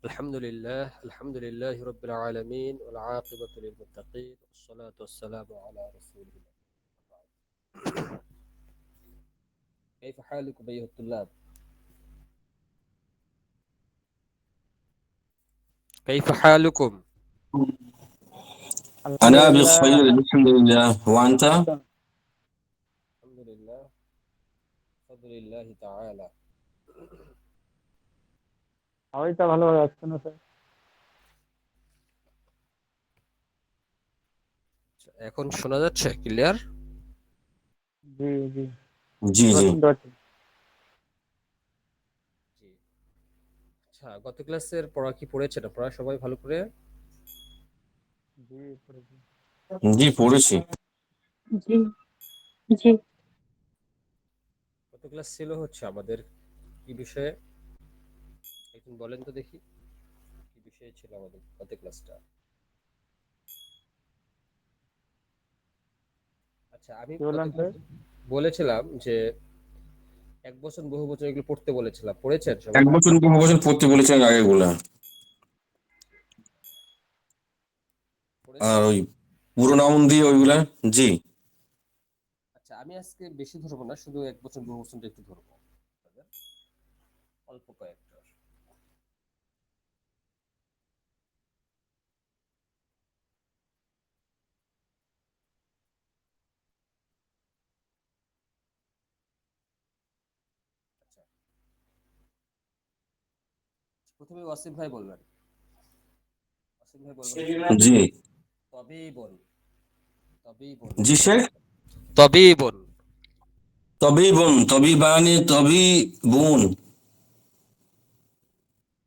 الحمد لله رب العالمين والعاقبة للمتقين والصلاة والسلام على رسول الله. كيف حالكم أيها الطلاب؟ كيف حالكم؟ الحمد أنا لله. بخير الحمد لله وأنت؟ الحمد لله بفضل الله تعالى. আওয়াজটা ভালোভাবে আসছে না স্যার। এখন শোনা যাচ্ছে ক্লিয়ার? জি জি, জি এবার জি। শুনতে পাচ্ছি। জি। আচ্ছা, গত ক্লাসের পড়া কি পড়েছেন আপনারা সবাই ভালো করে? জি পড়েছি। জি পড়েছি। জি জি গত ক্লাস ছিল হচ্ছে আমাদের কি বিষয়ে? একদিন বলেন তো দেখি কি বিষয়ে ছিল আমাদের গত ক্লাসটা? আচ্ছা, আমি কি গত বললেন স্যার? ক্লাসে বলেছিলাম যে এক বছর বহু বছর এগুলো পড়তে বলেছিলাম, পড়েছেন সবাই? এক বছর বহু বছর পড়তে বলেছেন আগেগুলা। আর পড়েছেন? ওই পুরো নাম দিয়ে ওইগুলা। জি। আচ্ছা, আমি আজকে বেশি ধরবো না, শুধু এক বছর বহু বছরটা একটু ধরবো আপনাদের, অল্প কয়েকটা। আচ্ছা, প্রথমে ওয়াসিফ ভাই বলবেন। ওয়াসিফ ভাই বলবেন হচ্ছে জি তবেই বল, তবেই বল, জি শেখ। তবেই বল। তবেই বোন, তবেই বানি, তবেই বোন।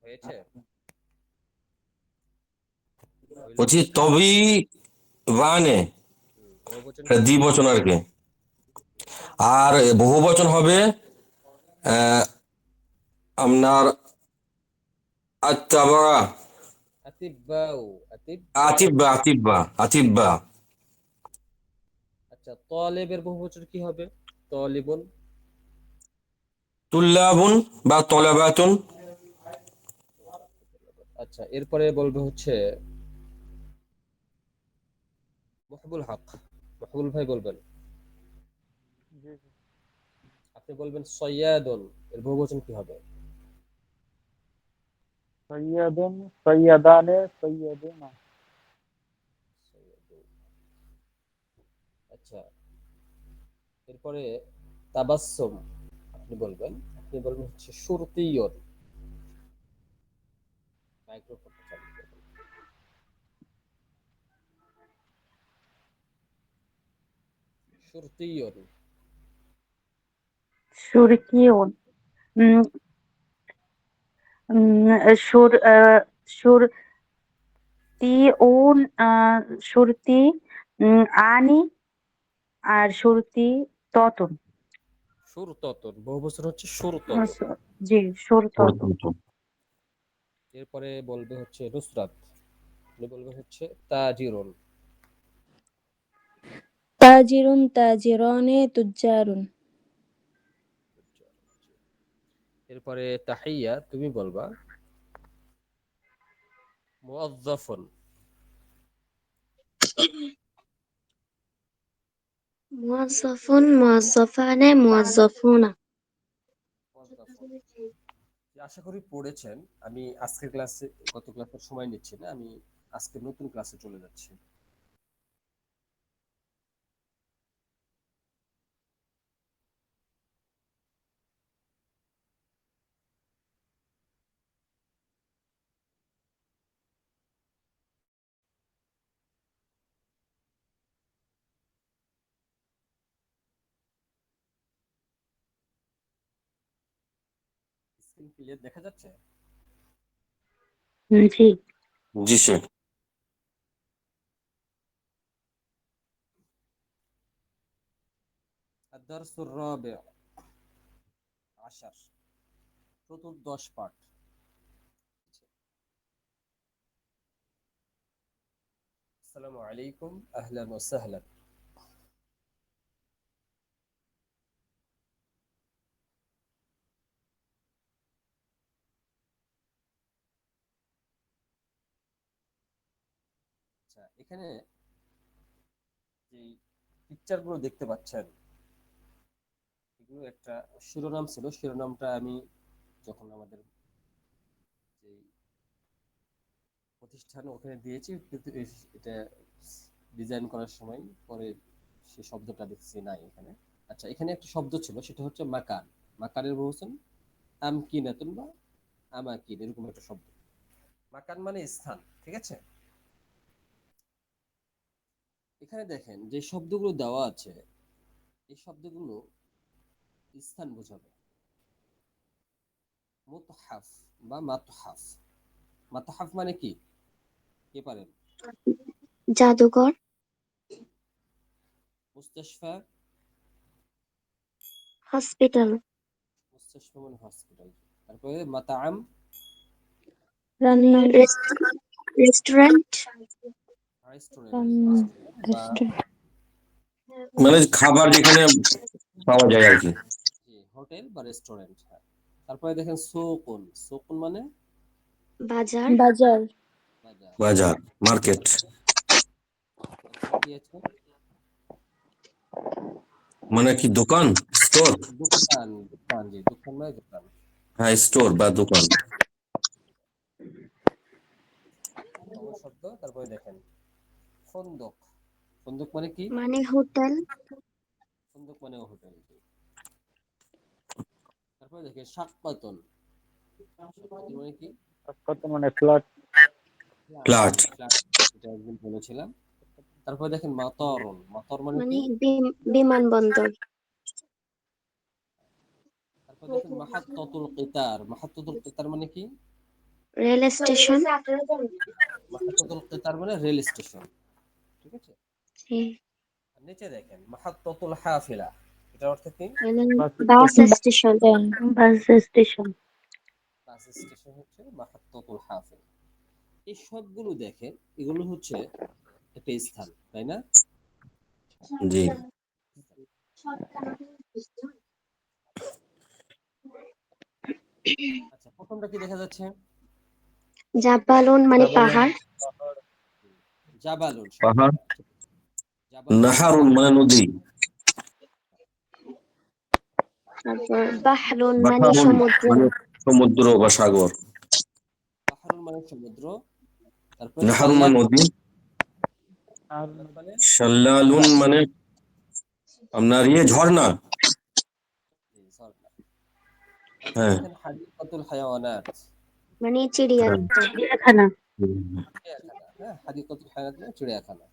হয়েছে? হইল? বলছি তবেই বানে, বহু বচন এটা কি? দ্বিবচন আর কি। আর বহু বচন হবে আহ, আপনার আত্তাবা, আতিব্বাউ, আতিব্বাউ। আতিব্বা, আতিব্বা, আতিব্বা। আচ্ছা, তলেবের বহু বচন কি হবে? তলিবুন। তুল্লাবুন বা তলাবাতুন। আচ্ছা, এরপরে বলবে হচ্ছে মহবুল হক। মহবুল ভাই বলবেন। জি জি। আপনি বলবেন সৈয়াদুন, এর বহুবচন কি হবে? সৈয়দুন, সৈয়দানে, সৈয়দুনা। সৈয়দুন। আচ্ছা, এরপরে তাবাসসুম আপনি বলবেন। আপনি বলবেন হচ্ছে সুরতিয়ন। মাইক্রোফোনটা চালু করবেন। সুরতিয়ন। সুরকিয়ন। উম, সুর সুরতিউন, সুরতি, আনি, আর সুরতি ততন। সুরততন, বহুবচন হচ্ছে সুরততন। জি, সুর ততন। এরপরে বলবে হচ্ছে নুসরাত। আপনি বলবেন হচ্ছে তাজিরুন। তাজিরুন তাজিরানে তুজ্জারুন। এরপরে তাহিয়া তুমি বলবা মুয়াজ্জাফুন। موظف موظفان موظفون. মুয়াজ্জাফুন। আশা করি পড়েছেন। আমি আজকের ক্লাসে, গত ক্লাসের সময় নিচ্ছি না, আমি আজকে নতুন ক্লাসে চলে যাচ্ছি। স্ক্রিন ক্লিয়ার দেখা যাচ্ছে? জি। জি শেখ। الدرس الرابع عشر، চতুর্দশ পাঠ। আসসালামু আলাইকুম, আহলান ওয়া সাহলান। আচ্ছা, এখানে যে পিকচার গুলো দেখতে পাচ্ছেন, এগুলো একটা শিরোনাম ছিল। শিরোনামটা আমি যখন আমাদের যে প্রতিষ্ঠান ওখানে দিয়েছি, কিন্তু এটা ডিজাইন করার সময় পরে সে শব্দটা দেখছি নাই এখানে। আচ্ছা, এখানে একটা শব্দ ছিল, সেটা হচ্ছে মাকান। মাকানের বহুবচন আমকিনাতুন বা আমাকিন, এরকম একটা শব্দ। মাকান মানে স্থান, ঠিক আছে। এখানে দেখেন যে শব্দগুলো দেওয়া আছে, এই শব্দগুলো স্থান বোঝাবে। মুতহাফ বা মাতহাফ। মাতহাফ মানে কি, কে পারেন? জাদুঘর, মুস্তাশফা। হসপিটাল, মুস্তাশফা মানে হসপিটাল। তারপরে মাতাআম। রান্নার রেস্টুরেন্ট, রেস্টুরেন্ট। রান্না রেস্টুরেন্ট বা রেস্টুরেন্ট মানে খাবার যেখানে পাওয়া যায় আর কি। জি, হোটেল বা রেস্টুরেন্ট। হ্যাঁ। তারপরে দেখেন সুকুন। সুকুন মানে বাজার, বাজার বাজার। বাজার, মার্কেট। তারপরে কি আছে? মানে কি দোকান, স্টোর। দোকান। দোকান, জি, দোকান মানে দোকান। হ্যাঁ, স্টোর বা দোকান। কমন শব্দ। তারপরে দেখেন ফন্দক। ফন্দক মানে কি? মানে হোটেল, ফন্দক মানে হোটেল। তারপরে দেখেন শাক্কাতুন। শাক্কাতুন মানে কি? কত মানে ফ্ল্যাট। Flat, flat. ফ্ল্যাট। এটা একদিন বলেছিলাম। তারপরে দেখেন মাতারুন। মাতার মানে মানে কি? বিমানবন্দর, তারপর দেখেন মাহাত্তাতুল কিতার। মাহাত্তাতুল কিতার মানে কি? রেল স্টেশন, মাহাত্তাতুল কিতার মানে রেল স্টেশন, ঠিক আছে। হ্যাঁ, আর নিচে দেখেন মাহাত্তাতুল হাফিলা, এটার অর্থ কি? মানে bus bus station. Station, bus station. Bus station হচ্ছে মাহাত্তাতুল হাফিলা। এই সবগুলো দেখেন, এগুলো হচ্ছে একটা স্থান, তাই না? জি। আচ্ছা, প্রথমটা কি দেখা যাচ্ছে? জাবালুন মানে জাবালুন পাহাড়, পাহাড়। জাবালুন, পাহাড়। সঠিক। জাবালুন মানে নাহারুন পাহাড়। মানে নদী। তারপর বাহরুন মানে বাহরুন সমুদ্র, মানে সমুদ্র বা সাগর। বাহরুন মানে সমুদ্র। তারপরে নাহারুন সাল্লা। মানে নদী। আর সাল্লাত মানে শাল্লালুন মানে আপনার ঝর্ণা। জি, ঝর্ণা। তারপরে হ্যাঁ। দেখেন হাদিকাতুল হায়াওয়ানাত। মানে হ্যাঁ। চিড়িয়াখানা, চিড়িয়াখানা। চিড়িয়াখানা, হ্যাঁ, হাদিকাতুল হায়াওয়ানাত মানে চিড়িয়াখানা।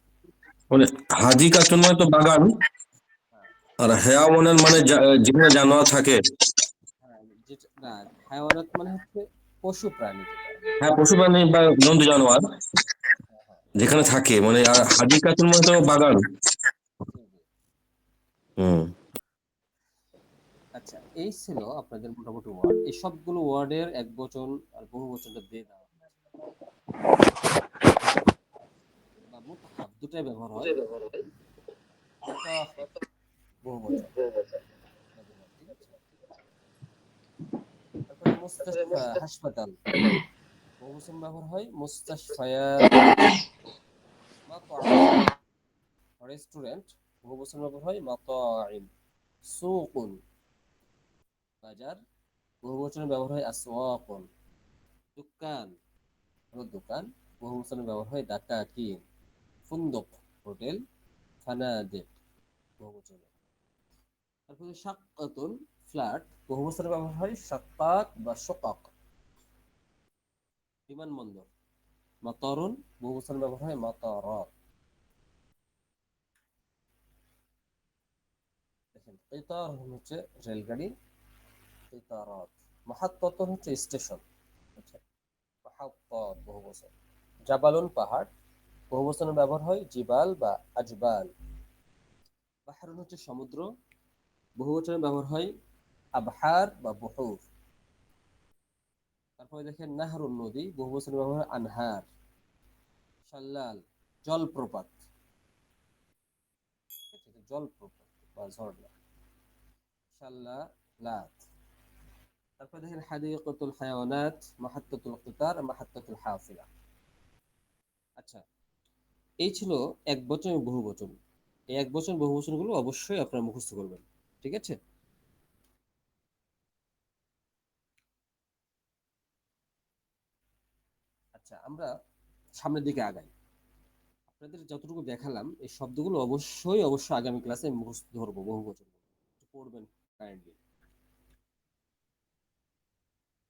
মানে হাদিকাতুন মানে তো বাগান, হ্যাঁ, আর হেয়াওয়ানান মানে যেখানে জানোয়ার থাকে। হ্যাঁ, যেটা না, হায়াওয়ানাত মানে হচ্ছে পশু প্রাণী যেটা। হ্যাঁ, পশু প্রাণী বা জন্তু জানোয়ার হ্যাঁ, হ্যাঁ, যেখানে থাকে, মানে আর হাদিকাতুন মানে তো বাগান। জি, জি। হুম। আচ্ছা, এই ছিল আপনাদের মোটামুটি ওয়ার্ড। এই সবগুলো ওয়ার্ডের এক বচন আর বহু বচনটা দিয়ে দেওয়া হয়েছে। বা মুতাহাব দুটাই ব্যবহার হয়। মুতাহাব বহু বচন ব্যবহার, ঠিক আছে। তারপরে মুস্তাশফা হাসপাতাল, বহু বচন ব্যবহার হয় মুস্তাশফায়াতুন। মাতআম রেস্টুরেন্ট, বহু বচন ব্যবহার হয় মাতাইম। সুকুন বাজার, বহু বচনে ব্যবহার হয় আসওয়াকুন। দোকান হলো দোকান, বহু বচনে ব্যবহার হয় দাকাকিন। ফুন্দক হোটেল। ফানাদিক বহু বচনে। তারপরে শাক্কাতুন ফ্ল্যাট, বহু বচনে ব্যবহার হয় শাক্কাত বা শকাক। বিমানবন্দর। মাতারুন, বহু বচনে ব্যবহার হয় মাতারাত। দেখেন কিতার হচ্ছে রেলগাড়ি, কিতারাত। মাহাত্তাতুন হচ্ছে স্টেশন, আচ্ছা। মাহাত্তাত বহু বচন। জাবালুন পাহাড়, বহু বচনে ব্যবহার হয় জিবাল বা আজবাল। বাহরুন হচ্ছে সমুদ্র, বহু বচনে ব্যবহার হয় আবহার বা বুহুর। তারপরে দেখেন নাহরুন নদী, বহু বচনে ব্যবহার হয় আনহার। শাল্লাল জলপ্রপাত, ঠিক আছে, এটা জলপ্রপাত বা ঝর্ণা। শাল্লালাত। তারপরে দেখেন হাদিকাতুল হায়াওয়ানাত, মাহাত্তাতুল কিতার, মাহাত্তাতুল হাফিলা। আচ্ছা, এই ছিল এক বচন এবং বহু বচন। এই এক বচন বহু বচনগুলো অবশ্যই আপনারা মুখস্থ করবেন, ঠিক আছে? আচ্ছা, আমরা সামনের দিকে আগাই। আপনাদের যতটুকু দেখালাম এই শব্দগুলো অবশ্যই অবশ্যই আগামী ক্লাসে মুখস্থ ধরবো, বহু বচন পড়বেন কাইন্ডলি।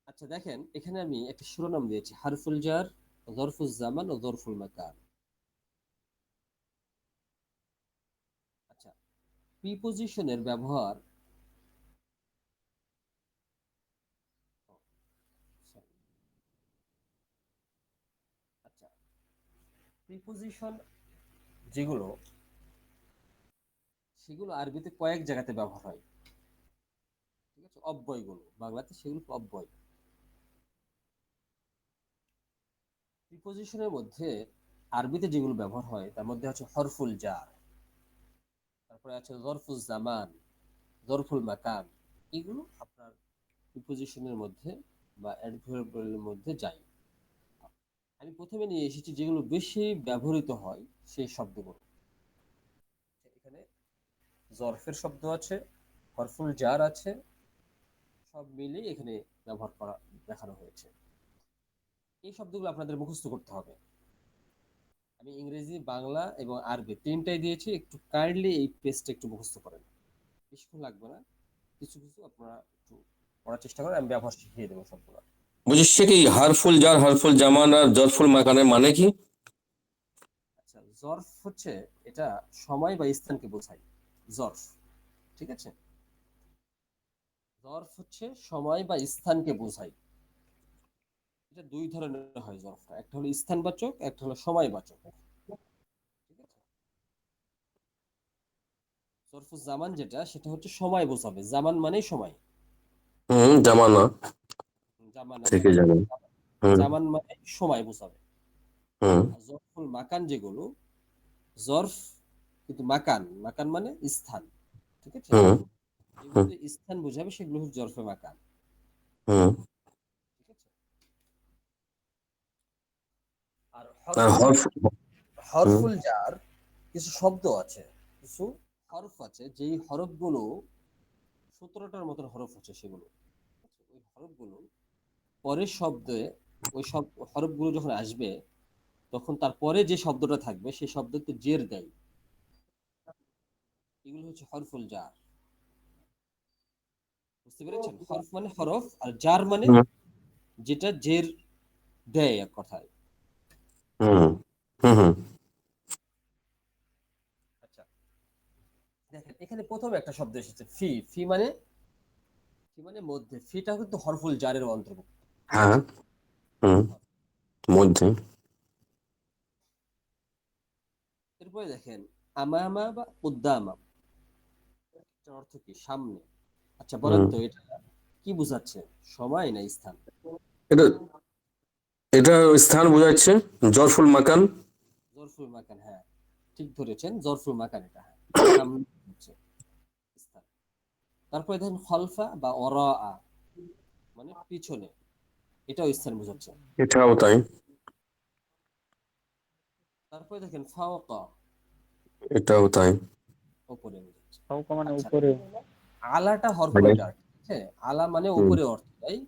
আচ্ছা দেখেন, এখানে আমি একটা শিরোনাম দিয়েছি, হারফুল জার, যরফুল জামান ও যরফুল মাকান। আচ্ছা, প্রিপজিশনের ব্যবহার, আচ্ছা প্রিপজিশন যেগুলো, সেগুলো আরবিতে কয়েক জায়গাতে ব্যবহার হয়, ঠিক আছে? অব্যয়গুলো বাংলাতে সেগুলো অব্যয়। প্রিপজিশনের মধ্যে আরবিতে যেগুলো ব্যবহার হয় তার মধ্যে হচ্ছে হরফুল জার, তারপরে আছে জরফুল জামান, জরফুল মাকান। এগুলো আপনার প্রিপজিশনের মধ্যে বা অ্যাডভার্বের মধ্যে যায়। আমি প্রথমে নিয়ে এসেছি যেগুলো বেশি ব্যবহৃত হয় সেই শব্দগুলো। এখানে জরফের শব্দ আছে, হরফুল জার আছে, সব মিলে এখানে ব্যবহার করা দেখানো হয়েছে। এই শব্দগুলো আপনাদের মুখস্থ করতে হবে। আমি ইংরেজি, বাংলা এবং আরবি তিনটাই দিয়েছি, একটু কাইন্ডলি এই পেজটা একটু মুখস্থ করেন, বেশিক্ষণ লাগবে না, কিছু কিছু আপনারা একটু পড়ার চেষ্টা করেন, আমি ব্যবহার শিখিয়ে দেবো সবগুলো। বলছি সে কি হারফুল জার, হারফুল জামান আর জরফুল মাকানের মানে কি? আচ্ছা, জরফ হচ্ছে এটা সময় বা স্থানকে বোঝায়, জরফ, ঠিক আছে? জরফ হচ্ছে সময় বা স্থানকে বোঝায়। এটা দুই ধরনের হয় জরফটা, একটা হলো স্থানবাচক, একটা হলো সময়বাচক, ঠিক আছে? জরফুল জামান যেটা, সেটা হচ্ছে সময় বোঝাবে, জামান মানে সময়, জামানা জামানা থেকে যেটা, জামান। হুম। জামান মানে সময় বোঝাবে। হুম। আর জরফুল মাকান যেগুলো, জরফ কিন্তু মাকান, মাকান মানে স্থান, ঠিক আছে? হুম। হুম। যেগুলোতে স্থান বোঝাবে সেগুলো হচ্ছে জরফে মাকান, হুম। ঠিক আছে? আর আর হরফুল হরফ। হুম। হরফুল জার কিছু শব্দ আছে, কিছু হরফ আছে, যেই হরফগুলো 17টার মতন হরফ আছে সেগুলো, ওই হরফগুলো পরের শব্দে, ওই সব হরফগুলো যখন আসবে তখন তারপরে যে শব্দটা থাকবে সেই শব্দতে জের দেয়, এগুলো হচ্ছে হরফুল জার। বুঝতে পেরেছেন? হরফ মানে হরফ, আর জার মানে হুম। যেটা জের দেয় এক কথায়। হুম। হুম। হুম। আচ্ছা দেখেন, এখানে প্রথমে একটা শব্দ এসেছে ফি, ফি মানে মধ্যে, ফিটা কিন্তু হরফুল জারের অন্তর্ভুক্ত, ঠিক হ্যাঁ। আছে? হুম। মধ্যে। এরপরে দেখেন আমামা বা উদ্দামা, এটার অর্থ কি? সামনে। আচ্ছা বলেন হুম। তো এটা কি বোঝাচ্ছে, সময় না স্থান? এটা এটা স্থান বোঝাচ্ছে। জরফুল মাকান। জরফুল মাকান, হ্যাঁ ঠিক ধরেছেন, জরফুল মাকান এটা, হ্যাঁ সামনে হচ্ছে স্থান। তারপরে দেখেন খলফা বা অরা, মানে পিছনে, এটাও স্থান বোঝাচ্ছে। এটাও তাই। তারপরে দেখেন ফাওকা, এটাও তাই। উপরে বোঝাচ্ছে। ফাওকা মানে আচ্ছা, উপরে। আলাটা হরফুল মানে। জার, ঠিক আছে? আলা মানে হুম। উপরে অর্থ দেয়,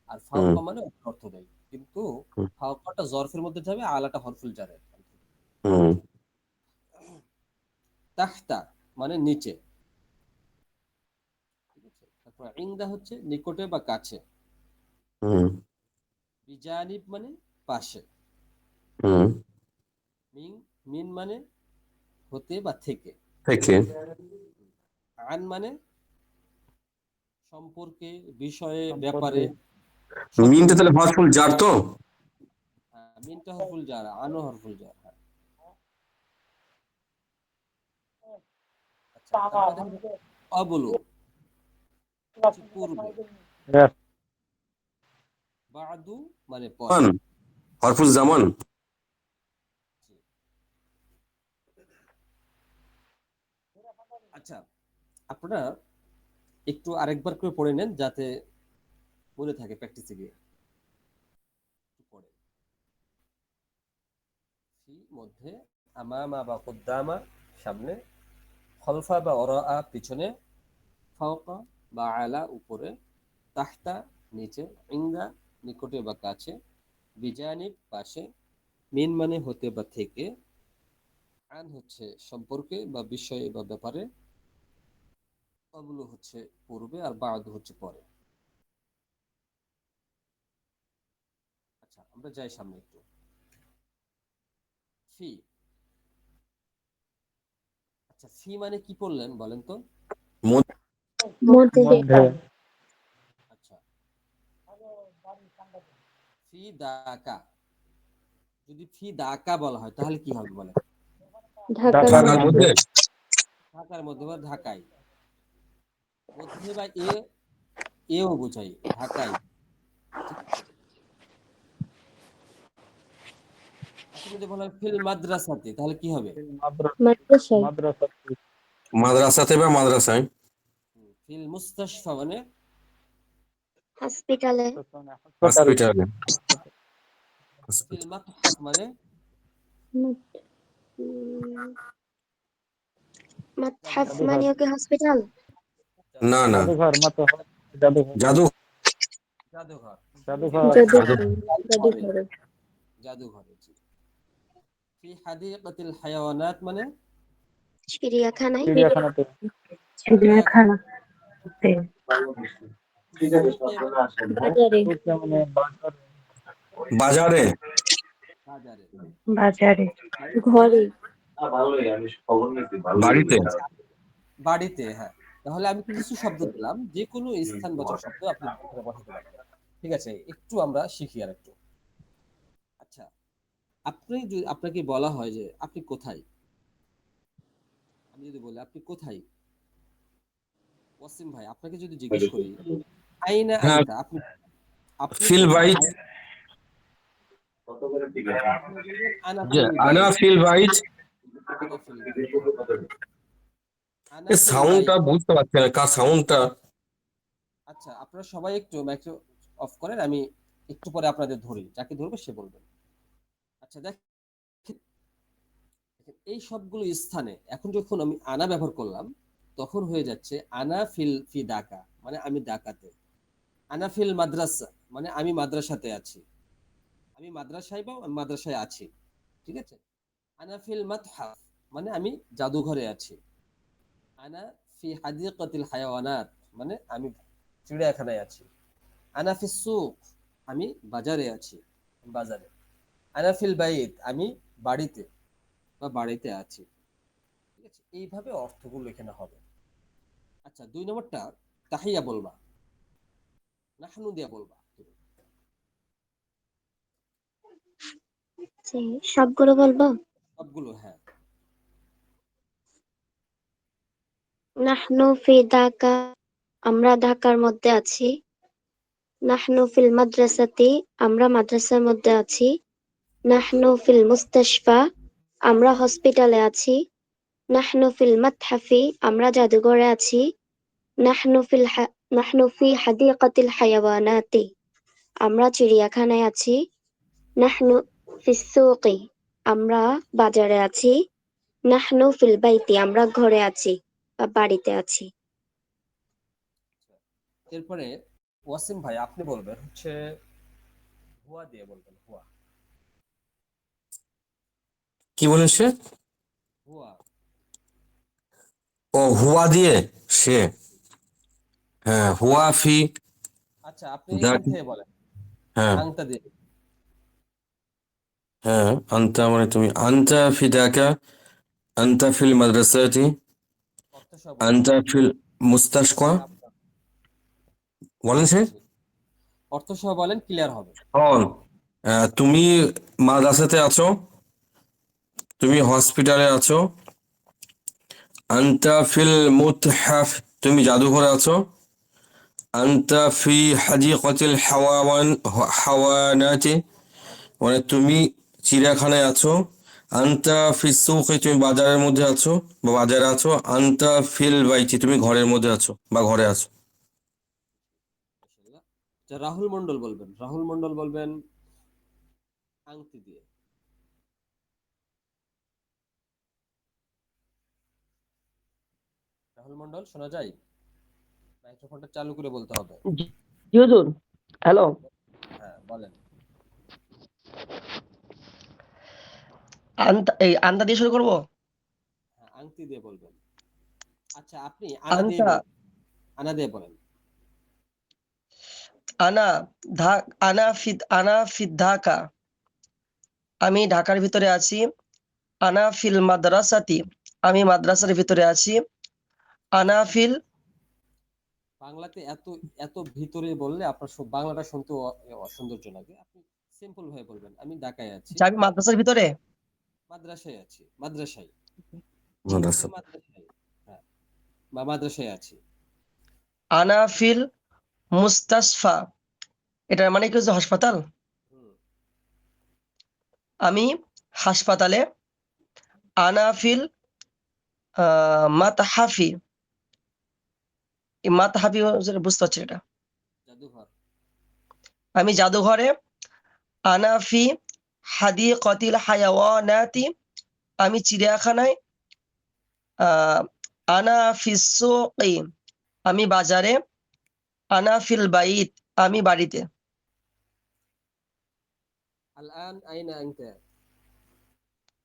আর হুম। ফাওকা মানে উপরে অর্থ দেয়, কিন্তু হুম। ফাওকাটা জরফের মধ্যে যাবে, আলাটা হরফুল জারের। হুম। তাহতা মানে নিচে, ঠিক আছে? তারপর ইংদা হচ্ছে নিকটে বা কাছে, হুম। বিজানিব মানে পাশে, হুম। মিন মিন মানে হতে বা থেকে, থেকে। আন মানে সম্পর্কে, বিষয়ে, সম্পর্কে। ব্যাপারে, মিনটা সম্পর্কে। তাহলে হরফুল জার তো? হ্যাঁ, মিনটা হরফুল জার, আনো হরফুল জার, হ্যাঁ। আচ্ছা তারপরে দেখেন অবলু হচ্ছে পূর্বে, Yes. বাদু মানে পরে। জামান, হরফুল জামান। আচ্ছা, আপনারা একটু আরেকবার করে পড়ে নেন যাতে মনে থাকে, প্র্যাকটিসে গিয়ে একটু পড়ে। ফি মধ্যে আমামা বা কুদ্দামা সামনে, খলফা বা ওরাআ পিছনে, ফাওকা বা আলা উপরে, তাহতা নিচে, ইনদা নিকটে বা কাছে, বিজানিব পাশে, মিন মানে হতে বা থেকে, আন হচ্ছে সম্পর্কে বা বিষয়ে বা ব্যাপারে, ক্বাবলু হচ্ছে পূর্বে, আর বা'দু হচ্ছে পরে। আচ্ছা, আমরা যাই সামনে একটু। ফি। আচ্ছা, ফি মানে কি পড়লেন বলেন তো? মধ্যে মধ্যে মধ্যে আচ্ছা, ফি দাকা, যদি ফি দাকা বলা হয় তাহলে কি হবে বলেন? ঢাকার ঢাকার ঢাকার মধ্যে। মধ্যে। ঢাকার মধ্যে বা ঢাকায়, মধ্যে বা এও বোঝাই, ঢাকায়। ঠিক আছে। এখন যদি বলা হয় ফিল মাদ্রাসাতে তাহলে কি হবে? মাদ্রাসায়। মাদ্রাসা মাদ্রাসাতে বা মাদ্রাসায়। ফিল মুস্তাশফা মানে হসপিটালে, হাসপাতাল হসপিটালে। ফিল মাতহাফ মানে মাতহাফ জাদুঘর মানেও কি হসপিটাল? না না, জাদুঘর মত জাদুঘর জাদু জাদুঘর। জাদুঘর জাদু জাদুঘরে, জাদুঘরে। জাদুঘরে জি। ফি হাদিকাতিল হায়াওয়ানাত মানে চিড়িয়াখানায়, চিড়িয়াখানাতে চিড়িয়াখানা। চিড়িয়াখানাতে। সুকে বাজারে। সুকে মানে বাজার বাজারে। বাজারে। বাজারে। বাড়িতে মানে ঘরে। বাড়িতে। আচ্ছা, বাড়িতে, হ্যাঁ। তাহলে আমি কিছু শব্দ দিলাম, যে কোনো স্থানবাচক শব্দ আপনি এখানে বসাতে পারবেন। ঠিক আছে, একটু আমরা শিখি আর একটু। আচ্ছা, আপনি যদি, আপনাকে বলা হয় যে আপনি কোথায়, আমি যদি বলি আপনি কোথায়, ওয়াসিম ভাই আপনাকে যদি জিজ্ঞেস করি আইনা হ্যাঁ, আনতা, আপনি আপনি ফিল কোথায়, বাইট। আপনি বলবেন আনা যে ফিল আনা বাইত। Feel byte. আনা ফিল বাইত, হ্যাঁ। আনা এই ফিল বাইত। সাউন্ডটা বুঝতে পারছি না, কার সাউন্ডটা। আচ্ছা, আপনারা সবাই একটু মাইক অফ করেন, আমি একটু পরে আপনাদের ধরি, যাকে ধরবে সে বলবেন। আচ্ছা দেখেন, এই সবগুলো স্থানে এখন যখন আমি আনা ব্যবহার করলাম, তখন হয়ে যাচ্ছে আনা ফিল ফি দাকা মানে আমি দাকাতে, আনা ফিল মাদ্রাসা মানে আমি মাদ্রাসাতে আছি, আমি মাদ্রাসায় বা আমি মাদ্রাসায় আছি। ঠিক আছে। আনা ফিল মাতহাফ মানে আমি জাদুঘরে আছি। আনা ফি হাদিকাতিল হায়াওয়ানাত মানে আমি চিড়িয়াখানায় আছি। আনা ফিস সুক আমি বাজারে আছি, বাজারে। আনা ফিল বাইত আমি বাড়িতে বা বাড়িতে আছি। ঠিক আছে, এইভাবে অর্থগুলো এখানে হবে। আচ্ছা, 2 নম্বরটা তাহিয়া বলবা, নাহনু দিয়া বলবা। জি, সবগুলো বলবো। সবগুলো, হ্যাঁ। নাহনু ফি ঢাকা, আমরা ঢাকার মধ্যে আছি। নাহনু ফিল মাদ্রাসাতি, আমরা মাদ্রাসার মধ্যে আছি। নাহনু ফিল মুস্তাশফা, আমরা হসপিটালে আছি। নাহনু ফিল মাতহাফি, আমরা জাদুঘরে আছি। নাহনু ফি হাদিকাতিল হায়াওয়ানাতি, আমরা চিড়িয়াখানায় আছি। নাহনু ফিস সুকি, আমরা বাজারে আছি। নাহনু ফিল বাইতি, আমরা ঘরে আছি বা বাড়িতে আছি। এরপরে ওয়াসিম ভাই আপনি বলবেন হচ্ছে হুয়া দিয়ে বলবেন, হুয়া। কি বলেন সে? হুয়া। ও হুয়া দিয়ে সে। হ্যাঁ, হুয়া ফি আচ্ছা, আপনি এখান দাকি। থেকে বলেন হ্যাঁ আংতা দিয়ে। হ্যাঁ, আন্তা মানে তুমি, আন্তা ফি দাকা, আন্তা ফিল মাদ্রাসাতি, অর্থ সহ বলবেন, আন্তা ফিল মুস্তাশকা। তাহলে আপনার বলেন সে। অর্থ সহ বলেন, ক্লিয়ার হবে। ও, তুমি মাদ্রাসাতে আছো, তুমি হসপিটালে আছো। আন্তা ফিল মুতহাফ, তুমি জাদুঘরে আছো। আন্তা ফি হাদিকাতিল হাওয়ানাতি, মানে তুমি চিড়িয়াখানায় আছো। আন্তা ফি সুকি, তুমি বাজারের মধ্যে আছো বা বাজারে আছো। আন্তা ফিল বাইতি, তুমি ঘরের মধ্যে আছো বা ঘরে আছো। মাশাআল্লাহ। আচ্ছা, রাহুল মন্ডল বলবেন, রাহুল মন্ডল বলবেন আংটি দিয়ে। রাহুল মন্ডল শোনা যায়? মাইক্রোফোনটা চালু করে বলতে হবে। জি হুজুর, হ্যালো। হ্যাঁ বলেন। আন্তা দিয়ে শুরু করব। হ্যাঁ, আংটি দিয়ে বলবেন। আচ্ছা আপনি আনা দিয়ে আন্তা, বলবেন। আনা দিয়ে বলেন। আনা আনা ফিদ ঢাকা। আমি ঢাকার ভিতরে আছি। আনা ফিল মাদ্রাসাতি। আমি মাদ্রাসার ভিতরে আছি। আনা ফিল, বাংলাতে এত এত ভিতরে বললে আপনার বাংলাটা শুনতে অসৌন্দর্য লাগে। আপনি সিম্পল ভাবে বলবেন, আমি ঢাকায় আছি, আমি মাদ্রাসার ভিতরে। মাদ্রাসায় আছি, মাদ্রাসায়, জি। আমি মাদ্রাসায়, হ্যাঁ, বা মাদ্রাসায় আছি। আনা ফিল মুস্তাশফা। এটার মানে কি হচ্ছে হাসপাতাল? হুম, আমি হাসপাতালে। আনা ফিল মাতহাফি। এই মাতহাফি বুঝতে পারছি না এটা। জাদুঘর। আমি জাদুঘরে। আনা ফি হাদিকাতিল হায়াওয়ানাতি। আমি চিড়িয়াখানায়। আহ, আনা ফিস সুকি। আমি বাজারে। আনা ফিল বাইত। আমি বাড়িতে। আল-আন আইনা আনতা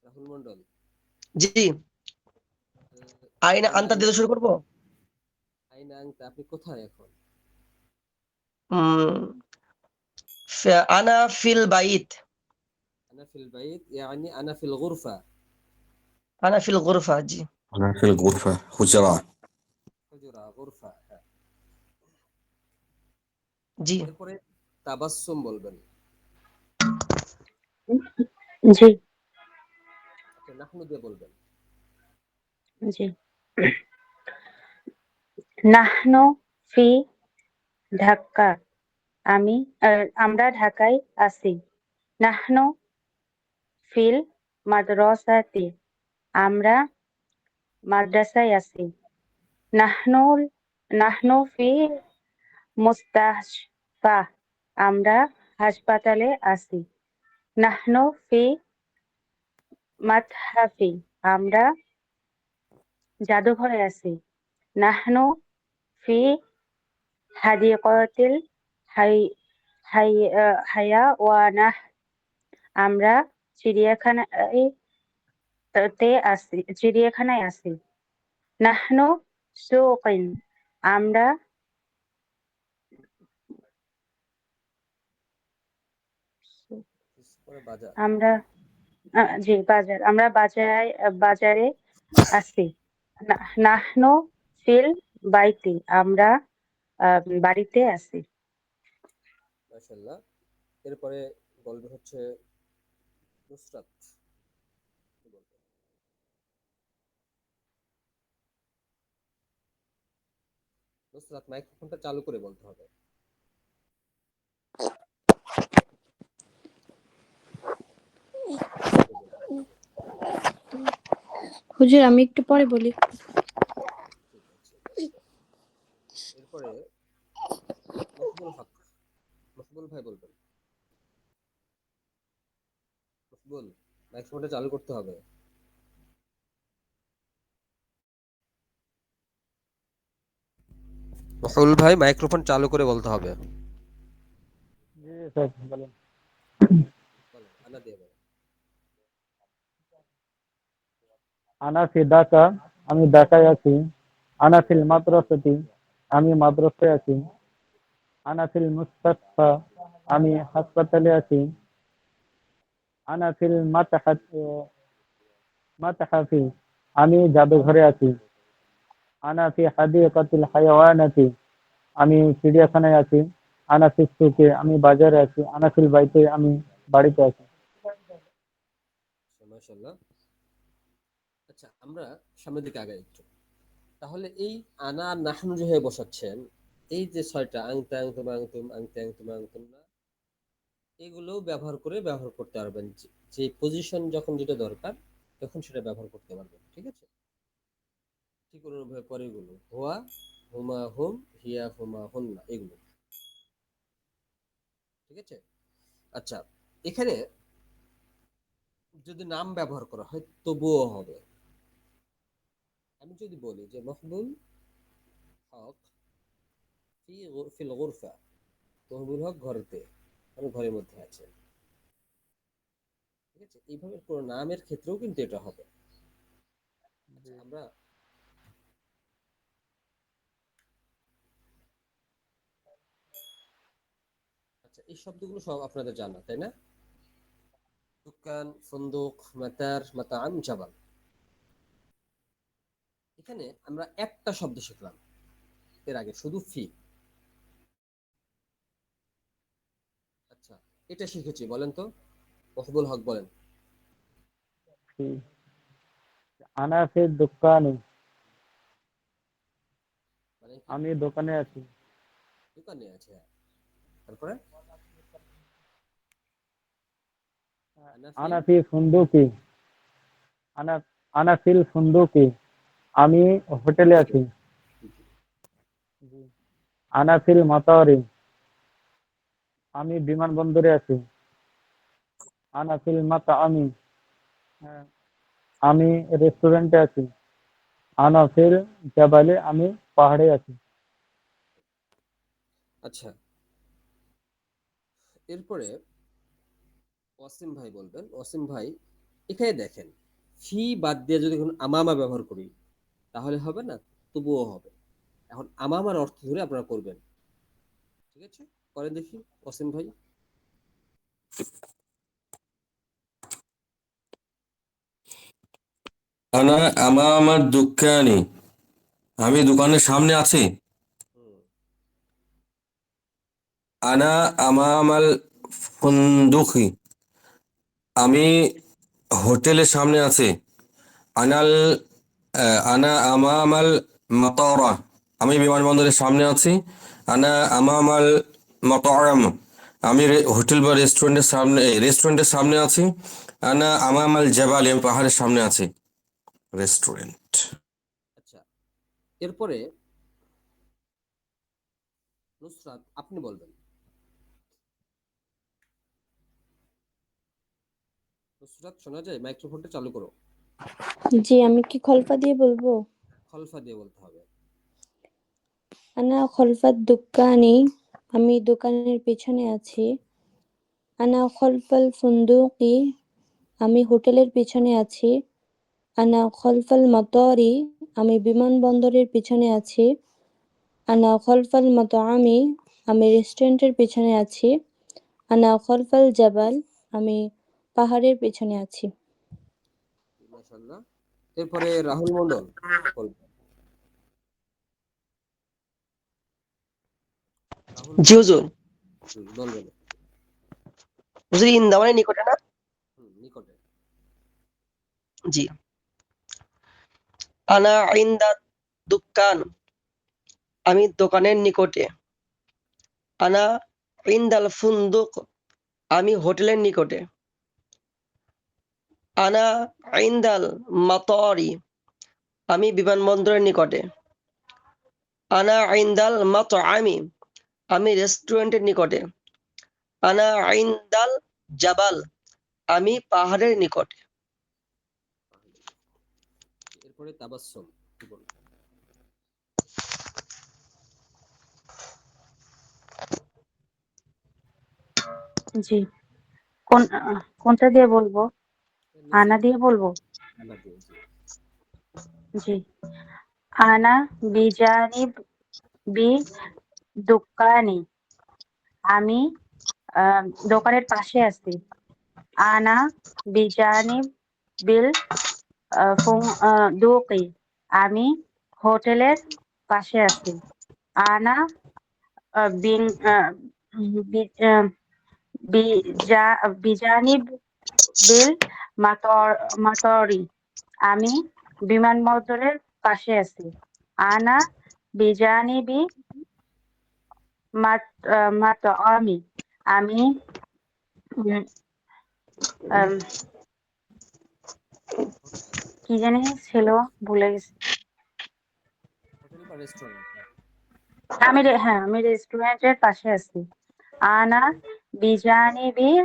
রাহুল মন্ডল? জি। আইনা আইনা আনতা দিতে শুরু করব। আইনা আনতা, আপনি কোথায় এখন? উম, আনা ফিল বাইত। আনা ফিল বাইত ইয়ানি আনা ফিল গুরফা। আনা ফিল গুরফা। জি। أنا في الغرفة حجرة. হুজুরা, গুরফা, হ্যাঁ। জি। এরপরে তাবাসসুম বলবেন। জি আপনি নাহনু দিয়ে বলবেন। জি নাহনু ফি ঢাকা। আমরা ঢাকায় আছি। নাহনু ফিল মাদ্রাসাতি। আমরা মাদ্রাসায় আছি। নাহনু নাহনু ফি মুস্তাশফা। আমরা হাসপাতালে আছি। নাহনু ফি মাতহাফি। আমরা জাদুঘরে আছি। নাহনু ফি হাদিকাতিল হাই হাই হায়াওয়ানাহ। আমরা চিড়িয়াখানায় চিড়িয়াখানায় আছি। নাহনু সুকিন। আমরা পরে বাজার। আমরা জি বাজার। আমরা বাজারে আছি। নাহনু ফিল বাইতি। আমরা বাড়িতে আছি। মাশাআল্লাহ। এরপরে বলবে হচ্ছে নুসরাত। কি বলবে? নুসরাত মাইক্রোফোনটা চালু করে বলতে হবে। চালু করে বলতে হবে। হুজুর আমি একটু পরে বলি। ঠিক আছে। এরপরে মকবুল হক। মকবুল ভাই বলবেন। মকবুল, মাইক্রোফোনটা চালু করতে হবে। মকবুল ভাই মাইক্রোফোন চালু করে বলতে হবে। জি স্যার, বলেন। বলেন, আনা দিয়ে বলেন। আনা ফি ঢাকা। আমি ঢাকায় আছি। আনা ফিল মাদ্রাসাতি। আমি মাদ্রাসায় আছি। আনা ফিল মুস্তাশফা। আমি হাসপাতালে আছি। আনা ফিল মাতহাফি। আমি জাদুঘরে আছি। আনা ফি হাদিকাতিল হায়াওয়ানাতি। আমি চিড়িয়াখানায় আছি। আনা ফিস সুকে। আমি বাজারে আছি। আনা ফিল বাইতে। আমি বাড়িতে আছি। মাশাআল্লাহ। আচ্ছা আমরা সামনের দিকে আগাই একটু। তাহলে এই আনা আর নাহনু যে হয়ে বসাচ্ছেন, এই যে ছয়টা আংতা আংতুম আংতুম আংতে আংতুম আংতুম না, এগুলোও ব্যবহার করতে পারবেন। যে পজিশন যখন যেটা দরকার তখন সেটা ব্যবহার করতে পারবেন। ঠিক আছে? ঠিক অনুভাবে পরে এগুলো হুয়া, হুমা হুম, হিয়া হুমা হুন্না, এগুলো। ঠিক আছে? আচ্ছা, এখানে যদি নাম ব্যবহার করা হয় তবুও হবে। আমি যদি বলি যে মকবুল হক ফিল গুরফা, মহিবুল হক ঘরেতে, আমি ঘরের মধ্যে আছে। ঠিক আছে, এইভাবে কোনো নামের ক্ষেত্রেও কিন্তু এটা হবে। আচ্ছা, আমরা আচ্ছা এই শব্দগুলো সব আপনাদের জানা, তাই না? দোকান, ফন্দুক, মাতার, মাতাআম, জাবাল। এখানে আমরা একটা শব্দ শিখলাম এর আগে, শুধু ফি। আচ্ছা, এটা শিখেছি, বলেন তো, মহিবুল হক বলেন। আনা ফি দুকানি, মানে কি? আমি দোকানে আছি। দোকানে আছে, হ্যাঁ। তারপরে আনাফি, আনা ফি ফুন্দুকি, আনা আনা ফিল ফুন্দুকি, আমি হোটেলে আছি। আনা ফিল মাতারি, আমি বিমানবন্দরে আছি। আনা ফিল মাতাআমি, আমি রেস্টুরেন্টে আছি। আনা ফিল জাবালে, আমি পাহাড়ে আছি। আচ্ছা এরপরে ওয়াসিম ভাই বলবেন। ওয়াসিম ভাই, এখানে দেখেন, ফি বাদ দিয়ে যদি এখন আমামা ব্যবহার করি তাহলে হবে না? তবুও হবে। এখন আমামার অর্থ ধরে আপনারা করবেন, ঠিক আছে? করেন দেখি ওয়াসিম ভাই। আনা আমামার দোকানি, আমি দোকানের সামনে আছি। হুম, আনা আমামাল ফুন্দুকি, আমি হোটেলের সামনে আছি। আনাল আনা আমামাল মাতারা, আমি বিমানবন্দরের সামনে আছি। আনা আমামাল মাতারাম, আমি হোটেল বা রেস্টুরেন্টের সামনে আছি। আনা আমামাল জাবাল, আমি পাহাড়ের সামনে আছি। রেস্টুরেন্ট। আচ্ছা এরপরে নুসরাত আপনি বলবেন। নুসরাত শোনা যায়? মাইক্রোফোনটা চালু করো। জি, আমি কি খলফা দিয়ে বলবো? খলফা দিয়ে বলতে হবে। আনা খলফাত দুক্কানি, আমি দোকানের পেছনে আছি। আনা খলফাল ফুন্দুকি, আমি হোটেলের পেছনে আছি। আনা খলফাল মাতারি, আমি বিমানবন্দরের পেছনে আছি। আনা খলফাল মাতাআমি, আমি রেস্টুরেন্টের পেছনে আছি। আনা খলফাল জাবাল, আমি পাহাড়ের পেছনে আছি। মাশাআল্লাহ। এরপরে রাহুল মন্ডল বলবেন। রাহুল জি মন্ডল হুজুর। বলবেন। হুজুর ইন্দা মানে নিকটে না? নিকটে। জি। আনা ইন্দা দুক্কান, আমি দোকানের নিকটে। আনা ইন্দাল ফুন্দুক, আমি হোটেলের নিকটে। আনা ইন্দাল মাতারি, আমি বিমানবন্দরের নিকটে। আনা ইন্দাল মাতআমি, আমি রেস্টুরেন্টের নিকটে। আনা ইন্দাল জাবাল, আমি পাহাড়ের নিকটে। এরপরে তাবাসসুম কি বলবেন? জি, কোনটা দিয়ে বলবো? এর নিচে আনা দিয়ে বলবো? আনা দিয়ে, জি। জি। আনা বিজানিব বি দুকানি, আমি দোকানের পাশে আছি। আনা বিজানিব বিল দুকি, আমি হোটেলের পাশে আছি। আনা বিন বি- আহ, বিজানিব বিল মাতরি, আমি বিমানবন্দরের পাশে আছি। আনা বিজানিবি মাতআমি, আমি উম, আম, কি জানি ছিল, ভুলে গেছি। হোটেল বা রেস্টুরেন্ট, হ্যাঁ। আমি রেস্টুরেন্টের পাশে আছি। আনা বিজানিবি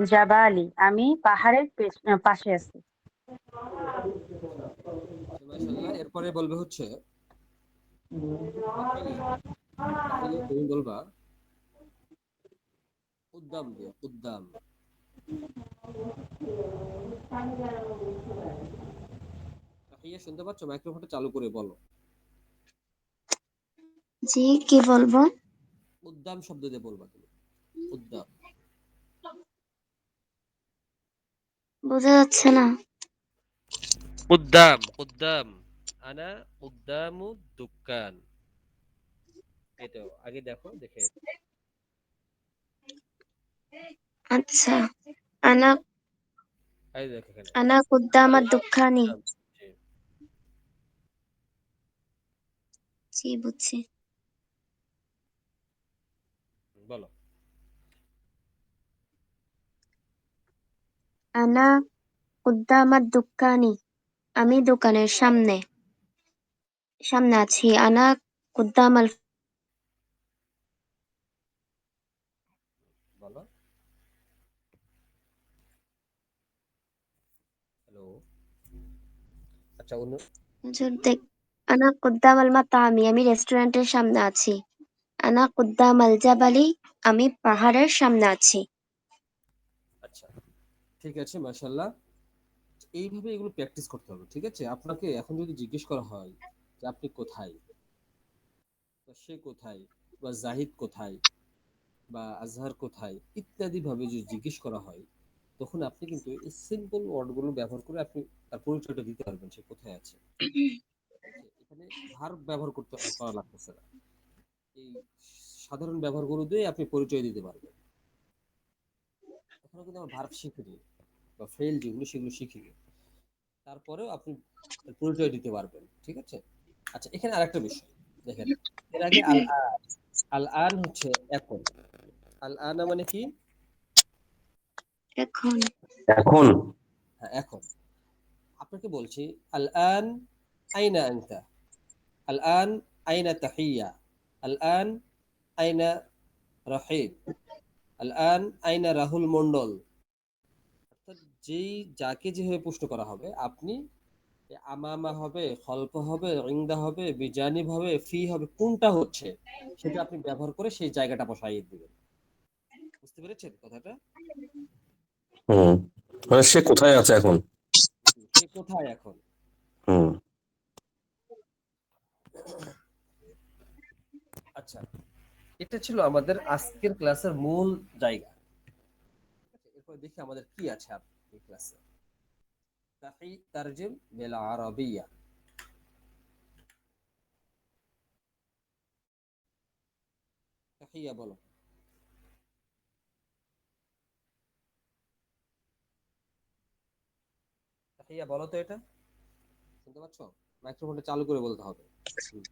জাবালি, আমি পাহাড়ের পাশে আছি। মাশাআল্লাহ। এরপরে বলবে হচ্ছে তাহিয়া তাহিয়া তুমি বলবা উদ্দাম দিয়ে, উদ্দাম। তাহিয়া শুনতে পাচ্ছ? মাইক্রোফোনটা চালু করে বলো। জি, কি বলবো? উদ্দাম শব্দ দিয়ে বলবা তুমি, উদ্দাম। বোঝা যাচ্ছে না। قدام قدام انا قدام الدكان। এই তো আগে দেখো, দেখে আচ্ছা, আনা আগে দেখো এখানে আনা কুদ্দামাত দুঃখানি। قدام। জি, জি, বুঝছি। বলো। আনা কুদ্দামাত দুঃখানি, আমি দোকানের সামনে সামনে আছি। আনা কুদ্দামাল বলো। হ্যালো। আচ্ছা হুজুর দেখ, আনা কুদ্দামাল মাতামি, আমি রেস্টুরেন্টের সামনে আছি। আনা কুদ্দামাল জাবালি, আমি পাহাড়ের সামনে আছি। আচ্ছা, ঠিক আছে, মাশাআল্লাহ। এইভাবে এগুলো প্র্যাকটিস করতে হবে, ঠিক আছে? আপনাকে এখন যদি জিজ্ঞেস করা হয় যে আপনি কোথায়, বা সে কোথায়, বা জাহিদ কোথায়, বা আজহার কোথায়, ইত্যাদি ভাবে যদি জিজ্ঞেস করা হয়, তখন আপনি কিন্তু এই সিম্পল ওয়ার্ডগুলো ব্যবহার করে আপনি তার পরিচয়টা দিতে পারবেন সে কোথায় আছে। ঠিক আছে? এখানে ভার্ব ব্যবহার করা লাগতেছে না। এই সাধারণ ব্যবহারগুলো দিয়ে আপনি পরিচয় দিতে পারবেন। এখনো কিন্তু আমরা ভার্ব শিখিনি, বা ফেল যেগুলো সেগুলো শিখিনি। তারপরেও আপনি পরিচয় দিতে পারবেন, ঠিক আছে? আচ্ছা, এখানে আরেকটা বিষয় দেখেন। এর আগে আল আন, আল আন হচ্ছে এখন। আল আনা মানে কি? এখন এখন। হ্যাঁ, এখন। আপনাকে বলছি আল আন আইনা আনতা, আল আন আইনা তাহিয়া, আল আন আইনা রাহিব, আল আন আইনা রাহুল মন্ডল। অর্থাৎ যেই যাকে যেভাবে প্রশ্ন করা হবে, আপনি আমামা হবে, খল্প হবে, ইংদা হবে, বিজানিব হবে, ফি হবে, কোনটা হচ্ছে সেটা আপনি ব্যবহার করে সেই জায়গাটা বসাই দিবেন। বুঝতে পেরেছেন কথাটা? হুম, মানে সে কোথায় আছে এখন? সে কোথায় এখন? হুম। আচ্ছা, এটা ছিল আমাদের আজকের ক্লাসের মূল জায়গা। এরপর দেখি আমাদের কি আছে আর এই ক্লাসে। তাহি তারজিম বিল আরাবিয়া। তাহিয়া বলো। তাহিয়া বলো তো, এটা শুনতে পাচ্ছ? মাইক্রোফোনটা চালু করে বলতে হবে। হুম।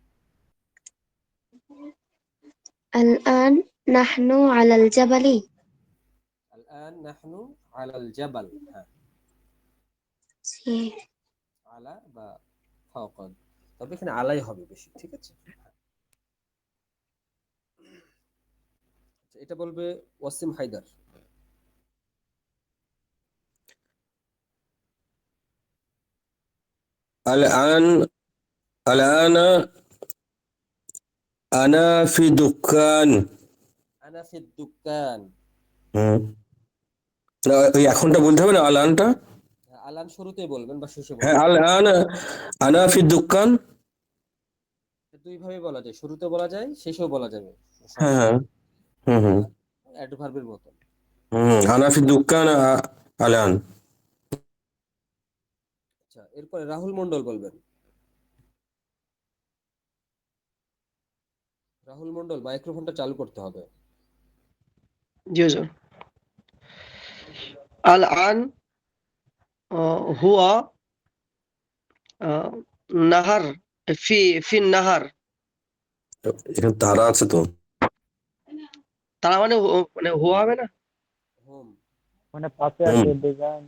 আল আন নাহনু আলাল জাবালি। আল আন নাহনু আলাল জাবাল। হ্যাঁ, জি, আলা বা ফাওকা, তবে এখানে আলাই হবে বেশি, ঠিক আছে? আচ্ছা, এটা বলবে ওয়াসিম হায়দার। الآن الآن أنا في دكان. আনা ফি দুকান। হুম। না, ওই এখনটা বলতে হবে না, আলানটা। আলান শুরুতেই বলবেন বা শেষে হ্যাঁ, বলবেন। আলান আনা ফি দুকান। দুই ভাবে বলা যায়, শুরুতে বলা যায়, শেষেও বলা যাবে, হ্যাঁ, সমস্যা হ্যাঁ। নেই। হুম, হুম। এটা অ্যাডভার্বের মতন। হুম, আনা ফি দুকান আলান। আচ্ছা, এরপরে রাহুল মন্ডল বলবেন। রাহুল মন্ডল, মাইক্রোফোনটা চালু করতে হবে। জি হুজুর। আল আন হুয়া আহ, নাহার, ফি ফি নাহার। এখানে তারা আছে তো। তারা মানে মানে হুয়া হবে না? হোম। মানে পাশে হুম। আছে ডিজাইন।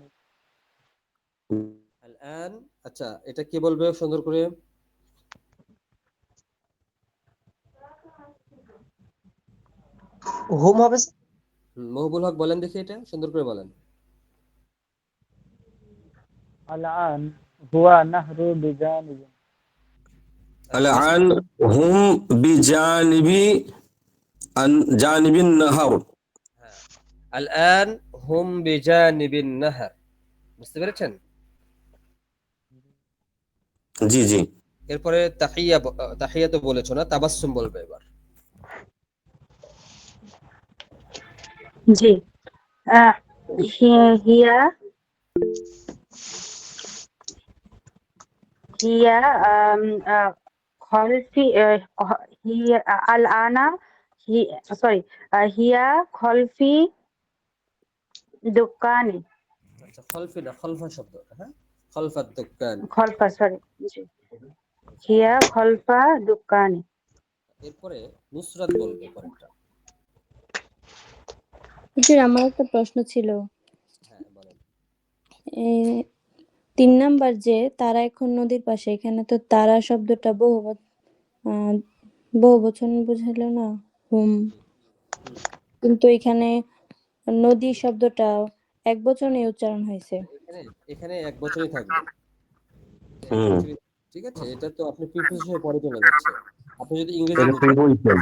আল আন। আচ্ছা, এটা কে বলবে সুন্দর করে? হুম হবে। মহবুল হক বলেন দেখি, এটা সুন্দর করে বলেন। আল আন হুয়া নাহরু বিজানিব। الآن هم بجانب جانب النهر. হ্যাঁ, الآن هم بجانب النهر, বুঝতে পেরেছেন? জি জি। এরপরে তাহিয়া তো বলেছো না, তাবাসসুম বলবে এবার। জি। আহ, হিয়া হিয়া খলফি হিয়া আল আনা সরি হিয়া খলফি দোকানি আচ্ছা, খলফি না, খলফা শব্দটা, হ্যাঁ, খলফাত দোকান। খলফা সরি জি হিয়া খলফা দোকানি। এরপরে নুসরাত বলবে পরেরটা। হুজুর, আমার একটা প্রশ্ন ছিল। হ্যাঁ বলেন। এ, 3 নাম্বার যে তারা এখন নদীর পাশে, এখানে তো তারা শব্দটা বহুবচন বুঝালো না, হুম, জি। হুম। কিন্তু এখানে নদী শব্দটা এক বচনে উচ্চারণ হয়েছে। এখানে এখানে এক বছরই থাকবে, এক হুম, বছরই, ঠিক আছে। এটা তো আপনি প্রিপোজিশনের পরে চলে যাচ্ছে। আপনি যদি ইংরেজি এটা দিতেন, preposition।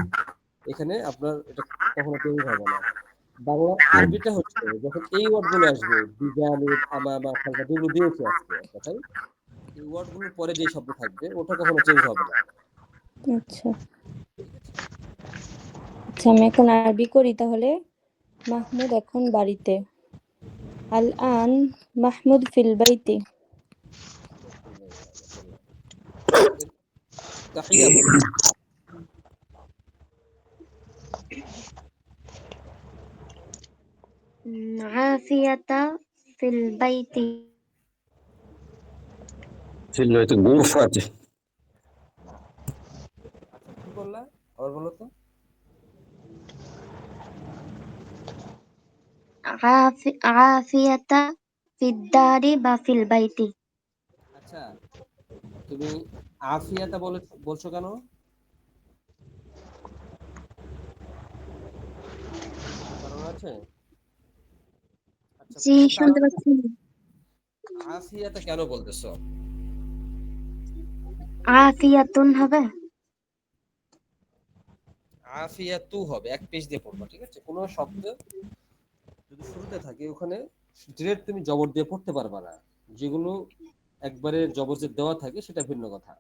এখানে আপনার এটা কখনো চেঞ্জ হবে না। বাংলা আরবিটা হচ্ছে যখন এই ওয়ার্ড গুলো আসবে, বিজানিব, আমামা, খালফা, যেগুলো দিয়েছে আজকে এক কথায়, এই ওয়ার্ড গুলোর পরে যে শব্দ থাকবে ওটা কখনো চেঞ্জ হবে না, আচ্ছা ঠিক আছে। আচ্ছা, আমি এখন আরবি করি তাহলে। মাহমুদ এখন বাড়িতে। আল আন মাহমুদ ফিল বাইতি। এর তাহিয়া বলবে। আফিয়াতা ফিল বাইতি। ছিল এটা গোরফাতে। আচ্ছা, কি বললা, আবার বলো তো। আফিয়াতা ফিদ্দারি বা ফিল বাইতি। আচ্ছা, তুমি আফিয়াতা বলছো কেন? কোনো কারণ আছে? আচ্ছা, জি, কোনো কারণ, শুনতে পাচ্ছি। আফিয়াতা কেন বলতেছো? আফিয়াতুন হবে। আফিয়াতু হবে, এক পেজ দিয়ে পড়বা, ঠিক আছে। কোনো শব্দ যদি শুরুতে থাকে ওখানে ডিরেক্ট তুমি জবর দিয়ে পড়তে পারবা না। যেগুলো একবারে জবর যে দেওয়া থাকে সেটা ভিন্ন কথা।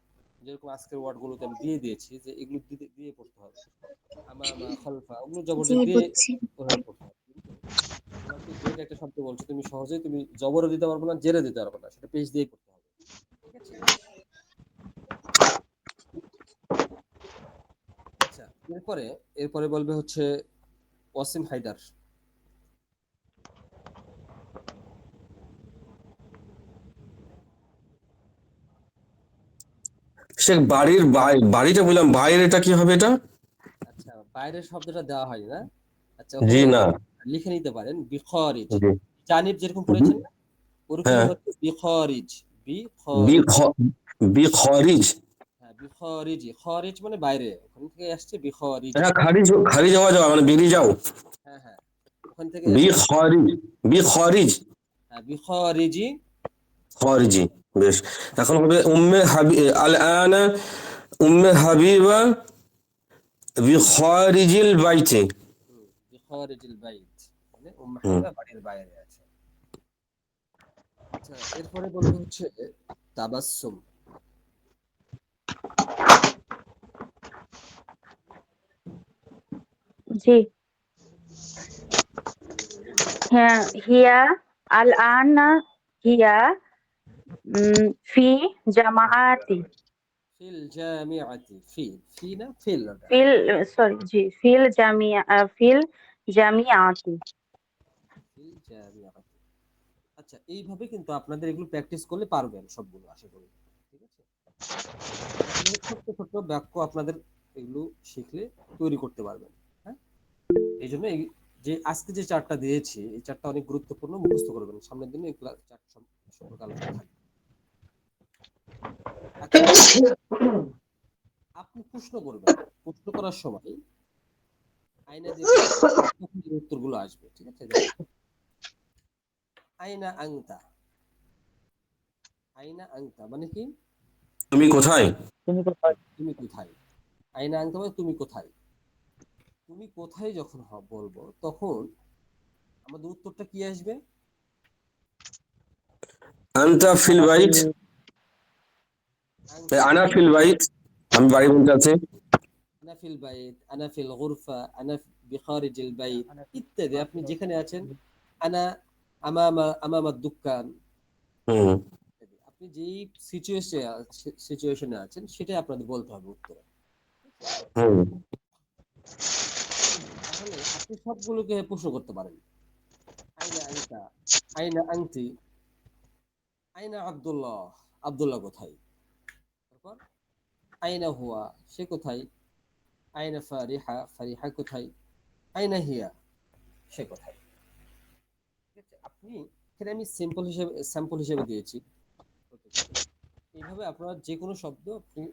যেরকম আজকের ওয়ার্ড গুলোতে আমি দিয়ে দিয়েছি যে এগুলো দিয়ে পড়তে হবে, আমামা, খলফা, ওগুলো জবর জি, দিয়ে বুঝছি। ওভাবে পড়তে হবে। কিন্তু তোমাকে ডিরেক্ট একটা শব্দ বলছো, তুমি সহজেই তুমি জবরও দিতে পারবে না, জেরে দিতে পারবে না, সেটা পেজ দিয়ে পড়তে হবে, ঠিক আছে। আচ্ছা, এরপরে এরপরে বলবে হচ্ছে ওয়াসিম হায়দার। সে বাড়ির বাড়িটা বললাম, বাইরে এটা কি হবে এটা? আচ্ছা, বাইরের শব্দটা দেওয়া হয় না। আচ্ছা, জি ওখানে না। লিখে নিতে পারেন বিখরিজ। জি। জানিব যেরকম জি। পড়েছেন না, ওরকমই হ্যাঁ। হচ্ছে বিখরিজ। বিখরিজ, বিখরিজ। হ্যাঁ, বিখরিজি, খরিজ মানে বাইরে, ওখান থেকে আসছে বিখরিজি। হ্যাঁ, খারিজ খারিজ হওয়া যাওয়া মানে বেরিয়ে যাও। হ্যাঁ হ্যাঁ, ওখান থেকে আসছে, বিখরিজ। বিখরিজ। হ্যাঁ, বিখরিজি। খরিজি। বেশ। এখন হবে উম্মে হাবি আল আনা উম্মে হাবিবা বিখরিজিল বাইতে। বিখরিজিল বাইত মানে হুম। হাবিবা বাড়ির বাইরে আছে। আচ্ছা, এরপরে বলবো হচ্ছে তাবাসসুম। জি। হ্যাঁ, হিয়া আল আনা হিয়া ফি জামাআতি ফিল জামিআতি, ফি না ফিল ওটা, ফিল সরি জি ফিল জামিআতি। ফিল জামিআতি। আচ্ছা, এইভাবে কিন্তু আপনাদের এগুলো প্র্যাকটিস করলে পারবেন সবগুলো, আশা করি, ঠিক আছে। এভাবে ছোট্ট ছোট্ট বাক্য আপনাদের এগুলো শিখলে তৈরি করতে পারবেন। হ্যাঁ, এই জন্য যে আজকে যে চারটা দিয়েছি এই চারটা অনেক গুরুত্বপূর্ণ, মুখস্থ করবেন, সামনের দিনে এগুলো চার সম্পর্কে আলোচনা থাকবে। এখন আপনি প্রশ্ন করবেন, প্রশ্ন করার সময় আয়না দিয়ে প্রশ্ন করবেন, তখন এই উত্তরগুলো আসবে, ঠিক আছে। দেখেন, আয়না আংতা, আয়না আংতা মানে কি? তুমি কোথায়? তুমি কোথায়? তুমি কোথায়, আইনা আনতে মানে তুমি কোথায়। তুমি কোথায় যখন বলবো তখন আমাদের উত্তরটা কি আসবে? আনতা ফিল আনা বাইত, ফিল আনা ফিল বাইত, আমি বাড়ির মধ্যে আছি। আনা ফিল বাইত, আনা ফিল গুরফা, আনা বিখারিজিল বাইত আনা ফিল ইত্যাদি। আপনি মাদ্রাসা। যেখানে আছেন, আনা আমামা আমামা দোকান হুম ইত্যাদি। আপনি যেই সিচুয়েশনে আছেন সেটাই আপনাদের বলতে হবে উত্তরে। হুম তাহলে আপনি সবগুলোকে প্রশ্ন করতে পারেন। আইনা আনতা, আইনা আনতি, আইনা আব্দুল্লাহ, আব্দুল্লাহ কোথায়। তারপর আইনা হুয়া, সে কোথায়। আইনা ফারিহা, ফারিহা কোথায়। আইনা হিয়া, সে কোথায়। ঠিক আছে, আপনি এখানে আমি স্যাম্পল হিসেবে দিয়েছি প্রত্যেককে। এইভাবে আপনারা যে কোনো শব্দ আপনি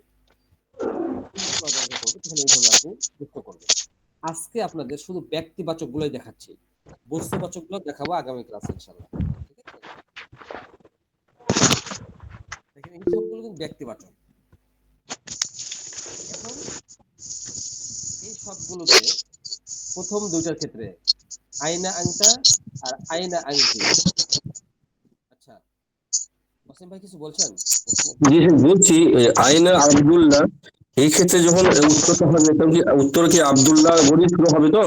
ইউজ করা দরকার পড়বে তখন এইভাবে আপনি যুক্ত করবেন। আজকে আপনাদের শুধু ব্যক্তিবাচক গুলোই দেখাচ্ছি, বস্তুবাচক গুলো দেখাবো আগামী ক্লাসে ইনশাল্লাহ। ঠিক আছে, দেখেন এই সবগুলো কিন্তু ব্যক্তিবাচক। এখন এই সবগুলোতে প্রথম দুইটার ক্ষেত্রে আইনা আংতা আর আইনা আংতি। আচ্ছা, ওয়াসিম ভাই কিছু বলছেন প্রশ্নের জি ক্ষেত্রে? হ্যাঁ, বলছি আইনা আব্দুল্লাহ, এই ক্ষেত্রে যখন উত্তরটা হবে তখন কি উত্তর কি আব্দুল্লাহ বলেই শুরু হবে তো?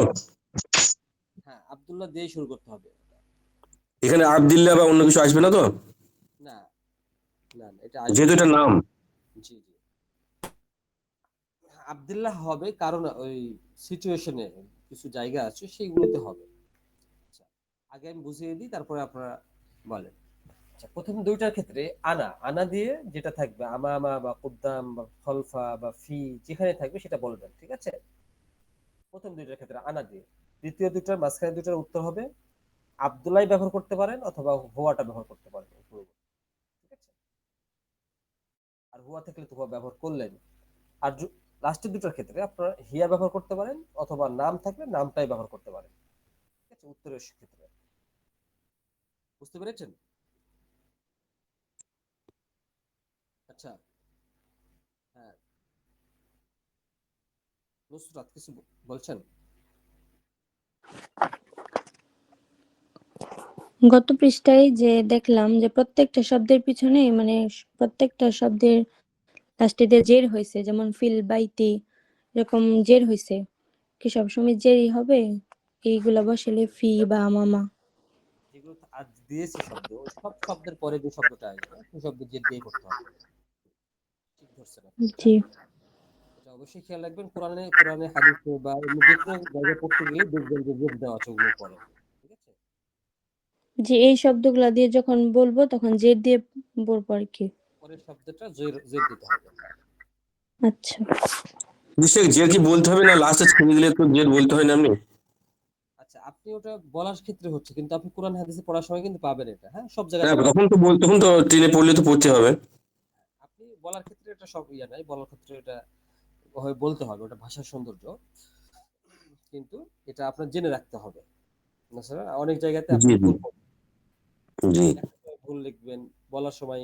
হ্যাঁ, আব্দুল্লাহ দিয়ে শুরু করতে হবে। এখানে আব্দুল্লাহ বা অন্য কিছু আসবে না তো? না, না, না, এটা আসবে যেহেতু না। এটা নাম। জি, জি, আব্দুল্লাহ হবে কারণ ওই সিচুয়েশনে কিছু জায়গা আছে সেইগুলোতে হবে। আচ্ছা, আগে আমি বুঝিয়ে দিই তারপরে আপনারা বলেন। আচ্ছা, প্রথম দুইটার ক্ষেত্রে আনা আনা দিয়ে যেটা থাকবে আমামা বা কুদ্দাম বা খলফা বা ফি যেখানে থাকবে সেটা বলবেন। ঠিক আছে, প্রথম দুইটার ক্ষেত্রে আনা দিয়ে। দ্বিতীয় দুইটার মাঝখানে দুইটার উত্তর হবে আব্দুল্লাহ ব্যবহার করতে পারেন অথবা হুয়াটা ব্যবহার করতে পারেন। ঠিক আছে, আর হুয়া থাকলে তো হুয়া ব্যবহার করলেন। আর লাস্টের দুটোর ক্ষেত্রে আপনারা হিয়া ব্যবহার করতে পারেন অথবা নাম থাকলে নামটাই ব্যবহার করতে পারেন। ঠিক আছে, উত্তরের ক্ষেত্রে বুঝতে পেরেছেন? আচ্ছা, হ্যাঁ, নুসরাত কিছু বলছেন? গত পৃষ্ঠায় যে দেখলাম যে প্রত্যেকটা শব্দের পিছনে মানে প্রত্যেকটা শব্দের লাস্টে দিয়ে জের হয়েছে, যেমন ফিল বাইতি এরকম জের হয়েছে, কি সবসময় জেরই হবে এইগুলা বসালে ফি বা মামা? যেগুলো আজ দিয়েছি শব্দ, ওই সব শব্দের পরে যে শব্দটা আসবে সেই শব্দ জেদ দিয়ে করতে হবে। ঠিক ধরছেন আপনি, জি, হ্যাঁ। এটা অবশ্যই খেয়াল রাখবেন, কোরআনে কোরআনে হাদিসে বা এমনি যে কোনো জায়গায় পড়তে গেলে দেখবেন যে জেদ দেওয়া আছে ওগুলোর পরে। ঠিক আছে, যে এই শব্দগুলা দিয়ে যখন বলবো তখন জের দিয়ে বলবো আর কি। পরের শব্দটা জের জেদ দিতে হবে। আচ্ছা, নিশ্চয়ই জের কি বলতে হবে, না লাস্টে ছেড়ে দিলে তো জের বলতে হয় না এমনি? আচ্ছা, আপনি ওটা বলার ক্ষেত্রে হচ্ছে, কিন্তু আপনি কোরআন হাদিসে পড়ার সময় কিন্তু পাবেন এটা, হ্যাঁ, সব জায়গায় হ্যাঁ পাবেন। তখন তো টেনে পড়লে তো পড়তে হবে। আপনি বলার ক্ষেত্রে এটা সব ইয়া নাই, বলার ক্ষেত্রে এটা ওভাবে বলতে হবে, ওটা ভাষার সৌন্দর্য। কিন্তু এটা আপনার জেনে রাখতে হবে। তাছাড়া অনেক জায়গাতে জি আপনি জি ভুল করবেন, জি লেখার সময় ভুল লিখবেন, বলার সময়,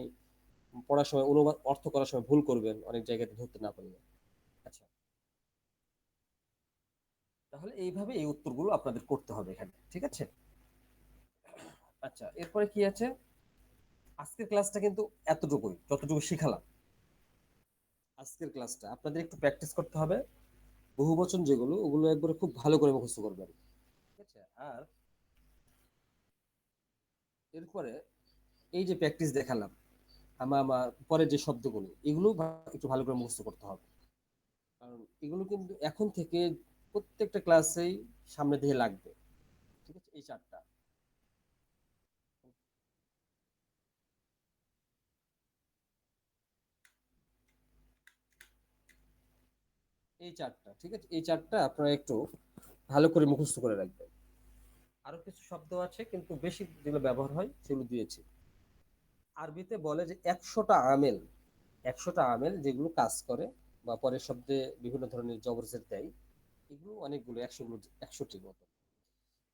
পড়ার সময়, অনুবাদ অর্থ করার সময় ভুল করবেন অনেক জায়গাতে ধরতে না পারলে। আচ্ছা, তাহলে এইভাবে এই উত্তরগুলো আপনাদের করতে হবে এখানে। ঠিক আছে, আচ্ছা, এরপরে কি আছে? আজকের ক্লাসটা কিন্তু এতটুকুই, যতটুকু শিখালাম। আজকের ক্লাসটা আপনাদের একটু প্র্যাকটিস করতে হবে। বহুবচন যেগুলো ওগুলো একবারে খুব ভালো করে মুখস্থ করবেন। ঠিক আছে, আর এরপরে এই যে প্র্যাকটিস দেখালাম আমার পরে যে শব্দগুলো এগুলো একটু ভালো করে মুখস্থ করতে হবে। কারণ এগুলো কিন্তু এখন থেকে প্রত্যেকটা ক্লাসেই সামনে দিয়ে লাগবে। ঠিক আছে, এই চারটা, এই চারটা, ঠিক আছে, এই চারটা আপনারা একটু ভালো করে মুখস্থ করে রাখবেন। আরো কিছু শব্দ আছে কিন্তু বেশি যেগুলো ব্যবহার হয় সেগুলো দিয়েছি। আরবিতে বলে যে 100টা আমেল, 100টা আমেল যেগুলো কাজ করে বা পরের শব্দে বিভিন্ন ধরনের জবরজের দেয়, এগুলো অনেকগুলো, 100টি মতো।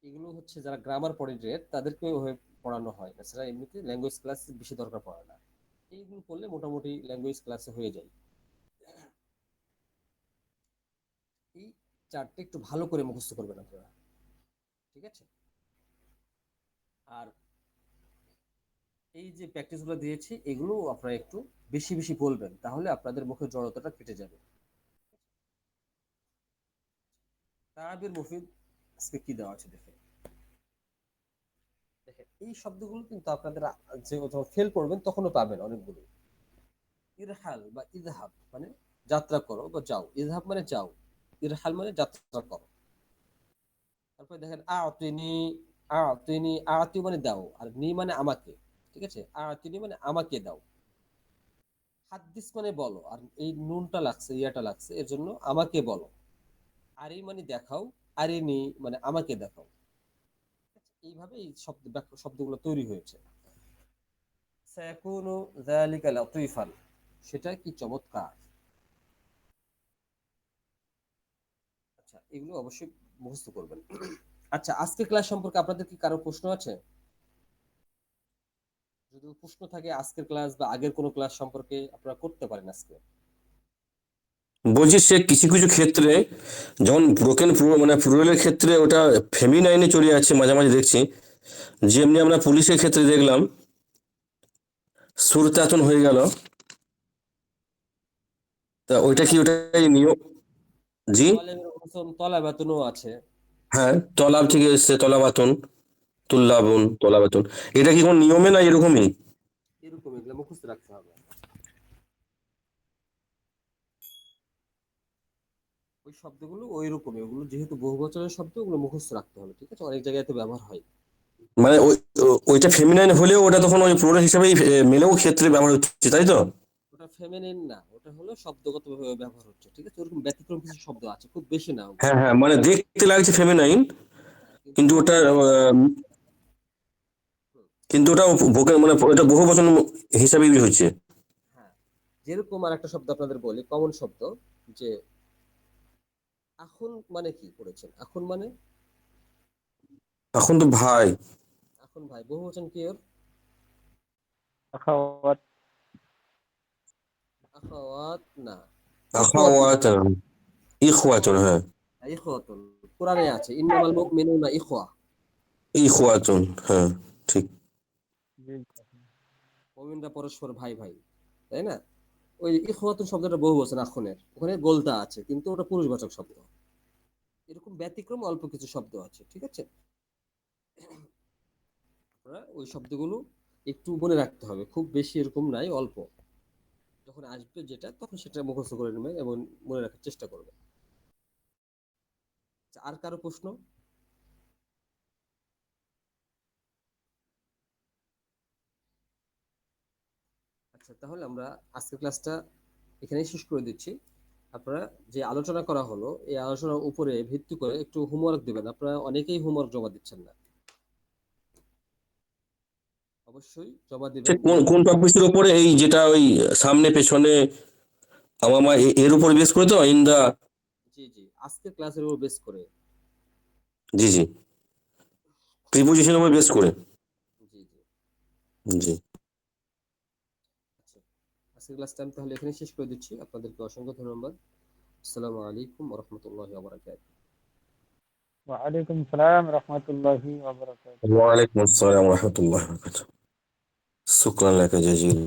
এগুলো হচ্ছে যারা গ্রামার পড়ে তাদেরকে ওইভাবে পড়ানো হয়, তাছাড়া এমনিতে ল্যাঙ্গুয়েজ ক্লাস বেশি দরকার পড়ে না। এইগুলো করলে মোটামুটি ল্যাঙ্গুয়েজ ক্লাসে হয়ে যায়। এই চারটে একটু ভালো করে মুখস্থ করবেন আপনারা, ঠিক আছে? আর এই যে প্র্যাকটিসগুলো দিয়েছি এগুলো আপনারা একটু বেশি বেশি বলবেন, তাহলে আপনাদের মুখের জড়তাটা কেটে যাবে। তারাবির মুফিদ আজকে কি দেওয়া আছে দেখে দেখেন। এই শব্দগুলো কিন্তু আপনাদের যে যখন ফেল করবেন তখনও পাবেন অনেকগুলো। ইরহাল বা ইজহাব মানে যাত্রা করো বা যাও, ইজহাব মানে যাও, ইরহাল মানে যাত্রা করো। তারপরে দেখেন আতিনি, আতিনি, আতি মানে দাও, আর নি মানে আমাকে, ঠিক আছে? আতিনি মানে আমাকে দাও। হাদিস মানে বলো, আর এই নুনটা লাগছে, ইয়াটা লাগছে, এর জন্য আমাকে বলো। আরি মানে দেখাও, আরিনি মানে আমাকে দেখাও। এইভাবে এই শব্দগুলো তৈরি হয়েছে। সায়াকুনু যালিকা লাতীফান, সেটা কি চমৎকার। আচ্ছা, এগুলো অবশ্যই মুখস্থ করবেন। আচ্ছা, আজকে ক্লাস সম্পর্কে আপনাদের কি কারো প্রশ্ন আছে? যদি প্রশ্ন থাকে আজকের ক্লাস বা আগের কোনো ক্লাস সম্পর্কে আপনারা করতে পারেন আজকে। বলছি সে কিছু কিছু ক্ষেত্রে যেমন ব্রোকেন মানে প্লুরালের ক্ষেত্রে ওটা ফেমিনাইনে চলে যাচ্ছে মাঝে মাঝে দেখছি, যেমনি আমরা পুলিশের ক্ষেত্রে দেখলাম সুরতাতুন হয়ে গেল, তা ওইটা কি ওটাই নিয়ম? জি, তালেবের হোসেন তলাবাতুনও আছে। হ্যাঁ, তলাব থেকে এসছে তলাবাতুন, তুল্লাবুন তলাবাতুন, এটা কি কোনো নিয়মে না এরকমই? এরকম এগুলো মুখস্থ রাখতে হবে। ওই শব্দগুলো ওই রকমই, ওগুলো যেহেতু বহুবচনের শব্দ ওগুলো মুখস্থ রাখতে হবে, ঠিক আছে? অনেক জায়গায় তো ব্যবহার হয়। মানে ওইটা ফেমিনাইন হলেও ওটা তখন ওই প্লুরাল হিসেবেই মেলেও ক্ষেত্রে ব্যবহার হচ্ছে, তাই তো? ওটা ফেমিনিন না, ওটা হলো শব্দগতভাবে ব্যবহার হচ্ছে, ঠিক আছে? ওরকম ব্যতিক্রম কিছু শব্দ আছে, খুব বেশি না ওগুলো। হ্যাঁ হ্যাঁ, মানে দেখতে লাগছে ফেমিনাইন, হ্যাঁ, কিন্তু কিন্তু ওটা বহুবচন। হুম, কিন্তু ওটা মানে ওটা বহু বচন হিসাবে ইউজ হচ্ছে। হ্যাঁ, যেরকম আর একটা শব্দ আপনাদের বলি, কমন শব্দ, যে আখুন মানে কি পড়েছেন? আখুন মানে, এখন তো ভাই, আখুন ভাই, বহুবচন কি ওর? আখাওয়াত। আখাওয়াত না, ইখওয়াতুন। আখাওয়াত, ইখওয়াতুন, আখাওয়াত, হ্যাঁ, ইখওয়াতুন কোরআনে আছে, ইন্নামাল মুমিনুনা ইখওয়া। ইখওয়াতুন, হ্যাঁ, ঠিক। জি। মুমিনরা পরস্পর ভাই ভাই, তাই না? ওই ইখওয়াতুন শব্দটা বহুবচন আখুনের, ওখানে গোলতা আছে কিন্তু ওটা পুরুষবাচক শব্দ। এরকম ব্যতিক্রম অল্প কিছু শব্দ আছে, ঠিক আছে? আপনারা ওই শব্দগুলো একটু মনে রাখতে হবে, খুব বেশি এরকম নাই, অল্প। যখন আসবে যেটা তখন সেটা মুখস্থ করে নেবেন এবং মনে রাখার চেষ্টা করবেন। আচ্ছা, আর কারো প্রশ্ন? আচ্ছা, তাহলে আমরা আজকের ক্লাসটা এখানেই শেষ করে দিচ্ছি। আপনারা যে আলোচনা করা হলো এই আলোচনার উপরে ভিত্তি করে একটু হোমওয়ার্ক দিবেন। আপনারা অনেকেই হোমওয়ার্ক জমা দিচ্ছেন না, অবশ্যই জমা সে দিবেন। কোন কোন টপিকের উপরে, এই যেটা ওই সামনে পেছনে আমা এর উপর বেস করে তো ইন দা? জি জি, আজকের ক্লাসের উপর বেস করে। জি জি, প্রিপোজিশনের উপর বেস করে। জি জি। জি। আচ্ছা, আজকের ক্লাসটা আমি তাহলে এখানে শেষ করে দিচ্ছি। আপনাদেরকে অসংখ্য ধন্যবাদ। আসসালামু আলাইকুম ওয়া রাহমাতুল্লাহি ওয়া বারাকাতুহু। ওয়ালাইকুম সালাম রহমতুল্লাহি ওয়া বারাকাতুহু। ওয়ালাইকুম আসসালাম ওয়া রাহমাতুল্লাহি ওয়া বারাকাতুহু। শুকরান লাকা জাজিল।